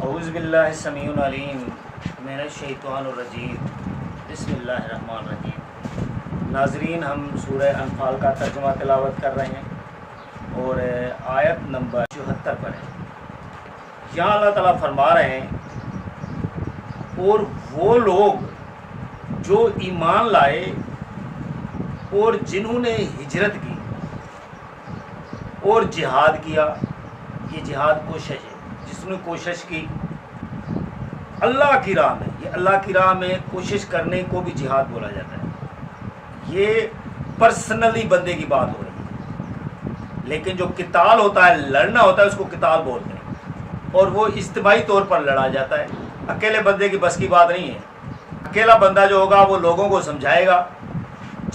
اعوذ باللہ السمیع العلیم من الشیطان الرجیم بسم اللہ الرحمن الرحیم۔ ناظرین، ہم سورہ انفال کا ترجمہ تلاوت کر رہے ہیں اور آیت نمبر 74 پر ہے۔ یہاں اللہ تعالیٰ فرما رہے ہیں، اور وہ لوگ جو ایمان لائے اور جنہوں نے ہجرت کی اور جہاد کیا۔ یہ جہاد کوشش ہے، جس نے کوشش کی اللہ کی راہ میں۔ یہ اللہ کی راہ میں کوشش کرنے کو بھی جہاد بولا جاتا ہے۔ یہ پرسنلی بندے کی بات ہو رہی ہے، لیکن جو قتال ہوتا ہے، لڑنا ہوتا ہے، اس کو قتال بولتے ہیں، اور وہ اجتماعی طور پر لڑا جاتا ہے۔ اکیلے بندے کی بس کی بات نہیں ہے۔ اکیلا بندہ جو ہوگا وہ لوگوں کو سمجھائے گا،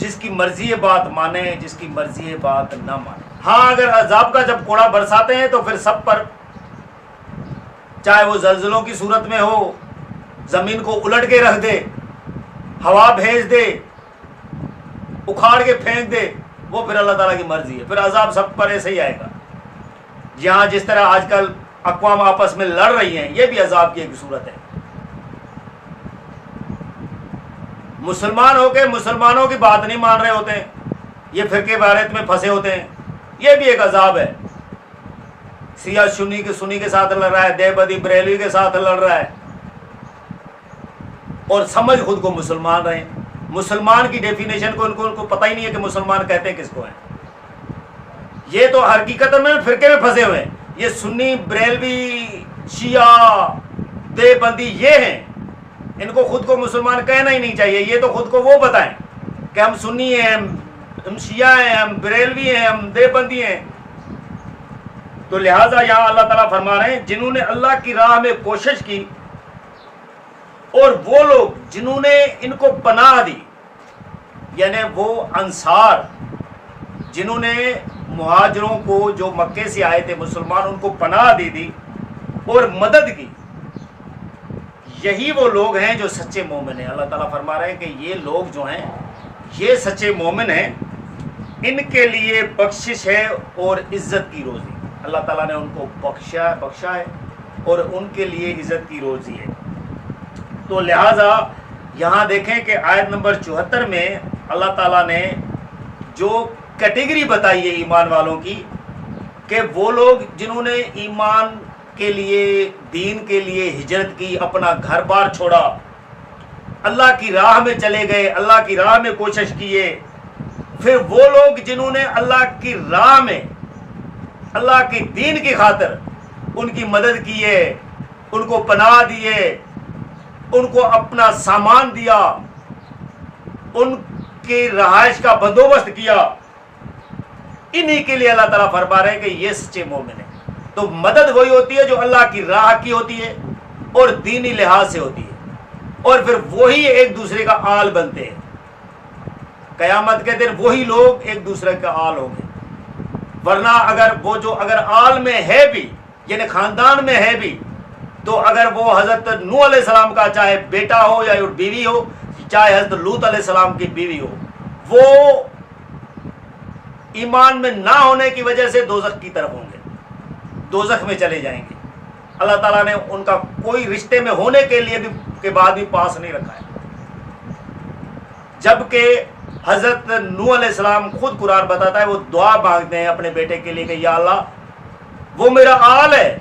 جس کی مرضی ہے بات مانے، جس کی مرضی ہے بات نہ مانے۔ ہاں، اگر عذاب کا جب کوڑا برساتے ہیں تو پھر سب پر، چاہے وہ زلزلوں کی صورت میں ہو، زمین کو الٹ کے رکھ دے، ہوا بھیج دے، اکھاڑ کے پھینک دے، وہ پھر اللہ تعالیٰ کی مرضی ہے۔ پھر عذاب سب پر ایسے ہی آئے گا۔ یہاں جس طرح آج کل اقوام آپس میں لڑ رہی ہیں، یہ بھی عذاب کی ایک صورت ہے۔ مسلمان ہو کے مسلمانوں کی بات نہیں مان رہے ہوتے ہیں، یہ فرقے وحدت میں پھنسے ہوتے ہیں، یہ بھی ایک عذاب ہے۔ سیاہ سنی کے ساتھ لڑ رہا ہے، دیوبندی بریلوی کے ساتھ لڑ رہا ہے، اور سمجھ خود کو مسلمان رہے ہیں۔ مسلمان کی ڈیفینیشن کو ان کو پتہ ہی نہیں ہے کہ مسلمان کہتے ہیں کس کو ہیں۔ یہ تو حقیقت میں فرقے میں پھنسے ہوئے ہیں۔ یہ سنی، بریلوی، شیعہ، دیوبندی یہ ہیں، ان کو خود کو مسلمان کہنا ہی نہیں چاہیے۔ یہ تو خود کو وہ بتائیں کہ ہم سنی ہیں، ہم شیعہ ہیں، ہم بریلوی ہیں، ہم دیوبندی ہیں۔ تو لہٰذا یہاں اللہ تعالیٰ فرما رہے ہیں، جنہوں نے اللہ کی راہ میں کوشش کی، اور وہ لوگ جنہوں نے ان کو پناہ دی، یعنی وہ انصار جنہوں نے مہاجروں کو جو مکے سے آئے تھے مسلمان، ان کو پناہ دی دی اور مدد کی، یہی وہ لوگ ہیں جو سچے مومن ہیں۔ اللہ تعالیٰ فرما رہے ہیں کہ یہ لوگ جو ہیں یہ سچے مومن ہیں، ان کے لیے بخشش ہے اور عزت کی روزی۔ اللہ تعالیٰ نے ان کو بخشا ہے اور ان کے لیے عزت کی روزی ہے۔ تو لہٰذا یہاں دیکھیں کہ آیت نمبر 74 میں اللہ تعالیٰ نے جو کیٹیگری بتائی ہے ایمان والوں کی، کہ وہ لوگ جنہوں نے ایمان کے لیے، دین کے لیے ہجرت کی، اپنا گھر بار چھوڑا، اللہ کی راہ میں چلے گئے، اللہ کی راہ میں کوشش کیے۔ پھر وہ لوگ جنہوں نے اللہ کی راہ میں، اللہ کے دین کی خاطر ان کی مدد کیے، ان کو پناہ دیے، ان کو اپنا سامان دیا، ان کی رہائش کا بندوبست کیا، انہی کے لیے اللہ تعالیٰ فرما رہے ہیں کہ یہ سچے مومن ہیں۔ تو مدد وہی ہوتی ہے جو اللہ کی راہ کی ہوتی ہے اور دینی لحاظ سے ہوتی ہے، اور پھر وہی ایک دوسرے کا آل بنتے ہیں۔ قیامت کے دن وہی لوگ ایک دوسرے کا آل ہوں گے۔ ورنہ اگر آل میں ہے بھی، یعنی خاندان میں ہے بھی، تو اگر وہ حضرت نوح علیہ السلام کا چاہے بیٹا ہو یا بیوی ہو، چاہے حضرت لوط علیہ السلام کی بیوی ہو، وہ ایمان میں نہ ہونے کی وجہ سے دوزخ کی طرف ہوں گے، دوزخ میں چلے جائیں گے۔ اللہ تعالیٰ نے ان کا کوئی رشتے میں ہونے کے لیے بھی کے بعد بھی پاس نہیں رکھا ہے، جبکہ حضرت نوح علیہ السلام خود قرآن بتاتا ہے، وہ دعا مانگتے ہیں اپنے بیٹے کے لیے کہ یا اللہ وہ میرا آل ہے،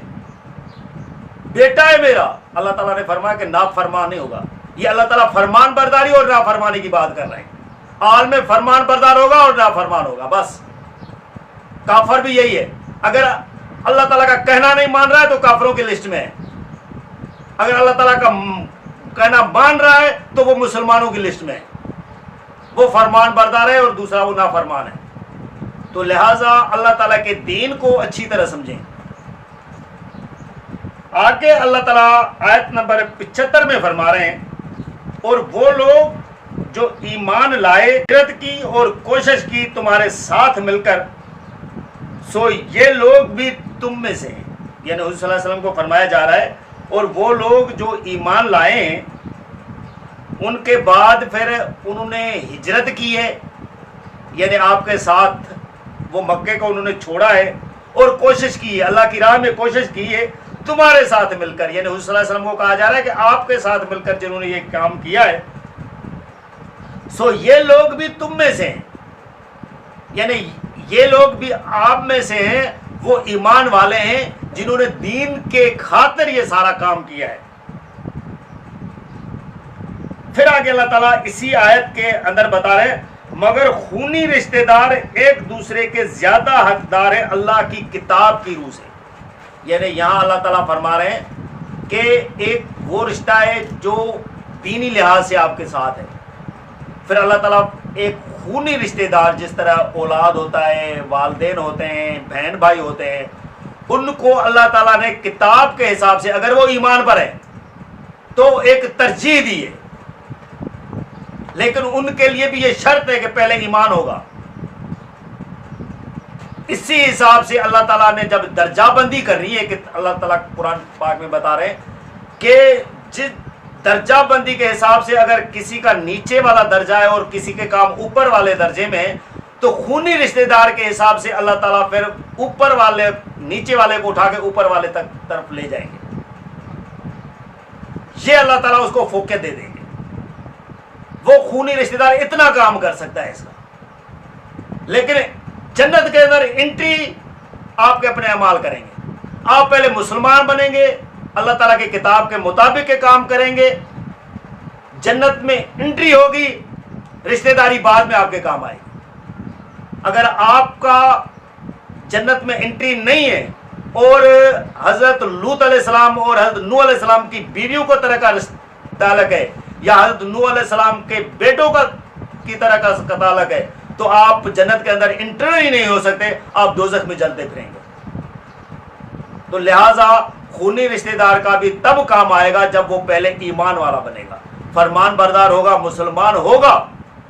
بیٹا ہے میرا۔ اللہ تعالیٰ نے فرمایا کہ نافرمان نہیں ہوگا۔ یہ اللہ تعالیٰ فرمان برداری اور نافرمانی کی بات کر رہے ہیں۔ آل میں فرمان بردار ہوگا اور نافرمان ہوگا، بس۔ کافر بھی یہی ہے، اگر اللہ تعالیٰ کا کہنا نہیں مان رہا ہے تو کافروں کی لسٹ میں ہے، اگر اللہ تعالیٰ کا کہنا مان رہا ہے تو وہ مسلمانوں کی لسٹ میں ہے۔ وہ فرمان بردار ہے اور دوسرا وہ نافرمان ہے۔ تو لہٰذا اللہ تعالیٰ کے دین کو اچھی طرح سمجھیں۔ آگے اللہ تعالیٰ آیت نمبر 75 میں فرما رہے ہیں، اور وہ لوگ جو ایمان لائے، ہجرت کی اور کوشش کی تمہارے ساتھ مل کر، سو یہ لوگ بھی تم میں سے ہیں۔ یعنی حضور صلی اللہ علیہ وسلم کو فرمایا جا رہا ہے، اور وہ لوگ جو ایمان لائے ہیں، ان کے بعد پھر انہوں نے ہجرت کی ہے، یعنی آپ کے ساتھ وہ مکے کو انہوں نے چھوڑا ہے اور کوشش کی ہے، اللہ کی راہ میں کوشش کی ہے، تمہارے ساتھ مل کر، یعنی حضور صلی اللہ علیہ وسلم کو کہا جا رہا ہے کہ آپ کے ساتھ مل کر جنہوں نے یہ کام کیا ہے، سو یہ لوگ بھی تم میں سے ہیں، یعنی یہ لوگ بھی آپ میں سے ہیں، وہ ایمان والے ہیں جنہوں نے دین کے خاطر یہ سارا کام کیا ہے۔ پھر آگے اللہ تعالیٰ اسی آیت کے اندر بتا رہے ہیں مگر خونی رشتہ دار ایک دوسرے کے زیادہ حقدار ہیں اللہ کی کتاب کی روح سے، یعنی یہاں اللہ تعالیٰ فرما رہے ہیں کہ ایک وہ رشتہ ہے جو دینی لحاظ سے آپ کے ساتھ ہے، پھر اللہ تعالیٰ ایک خونی رشتہ دار جس طرح اولاد ہوتا ہے، والدین ہوتے ہیں، بہن بھائی ہوتے ہیں، ان کو اللہ تعالیٰ نے کتاب کے حساب سے اگر وہ ایمان پر ہے تو ایک ترجیح دی ہے، لیکن ان کے لیے بھی یہ شرط ہے کہ پہلے ایمان ہوگا۔ اسی حساب سے اللہ تعالیٰ نے جب درجہ بندی کر رہی ہے کہ اللہ تعالیٰ قرآن پاک میں بتا رہے ہیں کہ جس درجہ بندی کے حساب سے اگر کسی کا نیچے والا درجہ ہے اور کسی کے کام اوپر والے درجے میں ہے تو خونی رشتہ دار کے حساب سے اللہ تعالیٰ پھر اوپر والے نیچے والے کو اٹھا کے اوپر والے تک طرف لے جائیں گے، یہ اللہ تعالیٰ اس کو فوقیت دے دیں گے۔ وہ خونی رشتہ دار اتنا کام کر سکتا ہے اس کا، لیکن جنت کے اندر انٹری آپ کے اپنے اعمال کریں گے، آپ پہلے مسلمان بنیں گے، اللہ تعالیٰ کی کتاب کے مطابق کے کام کریں گے، جنت میں انٹری ہوگی، رشتہ داری بعد میں آپ کے کام آئے گی۔ اگر آپ کا جنت میں انٹری نہیں ہے اور حضرت لوط علیہ السلام اور حضرت نوح علیہ السلام کی بیویوں کو طرح کا تعلق ہے یا حضرت نوح علیہ السلام کے بیٹوں کی طرح کا تعلق ہے تو آپ جنت کے اندر انٹر ہی نہیں ہو سکتے، آپ دوزخ میں جلتے پھریں گے۔ تو لہٰذا خونی رشتہ دار کا بھی تب کام آئے گا جب وہ پہلے ایمان والا بنے گا، فرمان بردار ہوگا، مسلمان ہوگا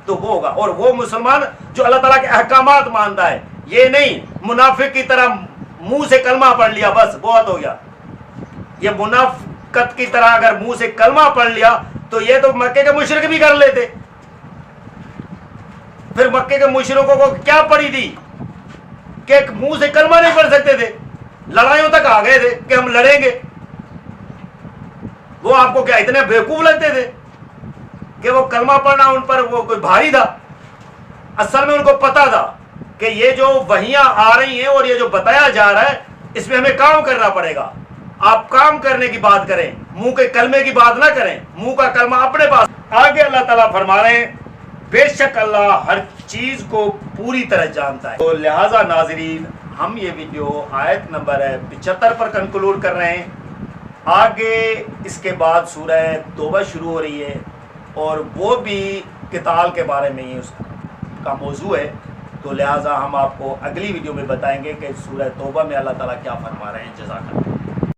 تو وہ ہوگا، اور وہ مسلمان جو اللہ تعالیٰ کے احکامات مانتا ہے، یہ نہیں منافق کی طرح منہ سے کلمہ پڑھ لیا بس بہت ہو گیا۔ یہ منافقت کی طرح اگر منہ سے کلمہ پڑھ لیا تو یہ تو مکے کے مشرک بھی کر لیتے، پھر مکے کے مشرکوں کو کیا پڑی تھی کہ منہ سے کلمہ نہیں پڑھ سکتے تھے، لڑائیوں تک آ گئے تھے کہ ہم لڑیں گے۔ وہ آپ کو کیا اتنے بیوقوف لگتے تھے کہ وہ کلمہ پڑھنا ان پر وہ کوئی بھاری تھا؟ اصل میں ان کو پتا تھا کہ یہ جو وحیاں آ رہی ہیں اور یہ جو بتایا جا رہا ہے اس میں ہمیں کام کرنا پڑے گا۔ آپ کام کرنے کی بات کریں، منہ کے کلمے کی بات نہ کریں، منہ کا کلمہ اپنے پاس۔ آگے اللہ تعالیٰ فرما رہے ہیں بے شک اللہ ہر چیز کو پوری طرح جانتا ہے۔ تو لہٰذا ناظرین ہم یہ ویڈیو آیت نمبر 75 پر کنکلوڈ کر رہے ہیں۔ آگے اس کے بعد سورہ توبہ شروع ہو رہی ہے اور وہ بھی قتال کے بارے میں ہی اس کا موضوع ہے، تو لہٰذا ہم آپ کو اگلی ویڈیو میں بتائیں گے کہ سورہ توبہ میں اللہ تعالیٰ کیا فرما رہے ہیں۔ جزاک اللہ۔